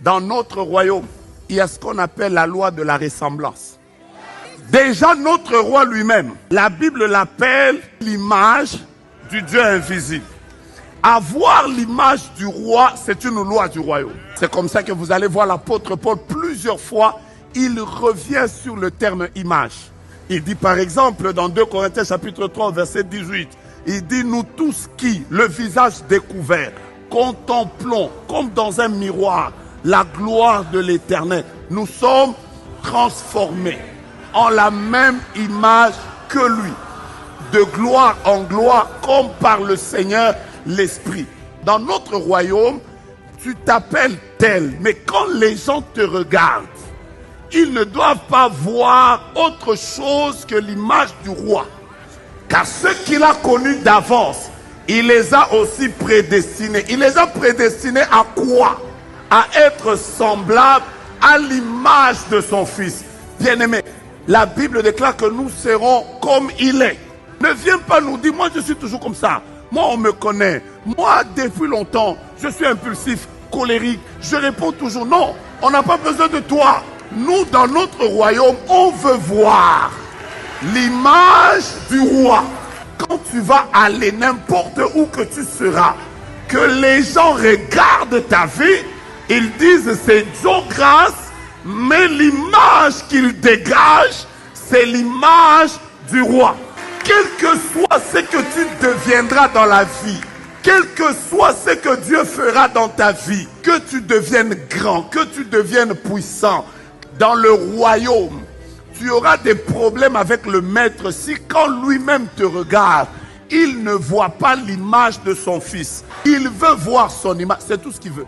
Dans notre royaume, il y a ce qu'on appelle la loi de la ressemblance. Déjà notre roi lui-même, la Bible l'appelle l'image du Dieu invisible. Avoir l'image du roi, c'est une loi du royaume. C'est comme ça que vous allez voir l'apôtre Paul plusieurs fois, il revient sur le terme image. Il dit par exemple dans 2 Corinthiens chapitre 3 verset 18, il dit nous tous qui, le visage découvert, contemplons comme dans un miroir la gloire de l'Éternel. Nous sommes transformés en la même image que lui, de gloire en gloire comme par le Seigneur l'Esprit. Dans notre royaume, tu t'appelles tel, mais quand les gens te regardent, ils ne doivent pas voir autre chose que l'image du roi. Car ceux qu'il a connus d'avance, il les a aussi prédestinés. Il les a prédestinés à quoi? À être semblables à l'image de son Fils. Bien-aimé, la Bible déclare que nous serons comme il est. Ne viens pas nous dire, moi je suis toujours comme ça. Moi on me connaît. Moi depuis longtemps, je suis impulsif, colérique. Je réponds toujours non. On n'a pas besoin de toi. Nous dans notre royaume, on veut voir l'image du roi. Quand tu vas aller n'importe où que tu seras, que les gens regardent ta vie, ils disent c'est Dieu grâce, mais l'image qu'il dégage, c'est l'image du roi. Quel que soit ce que tu deviendras dans la vie, quel que soit ce que Dieu fera dans ta vie, que tu deviennes grand, que tu deviennes puissant, dans le royaume, tu auras des problèmes avec le maître si quand lui-même te regarde, il ne voit pas l'image de son fils. Il veut voir son image, c'est tout ce qu'il veut.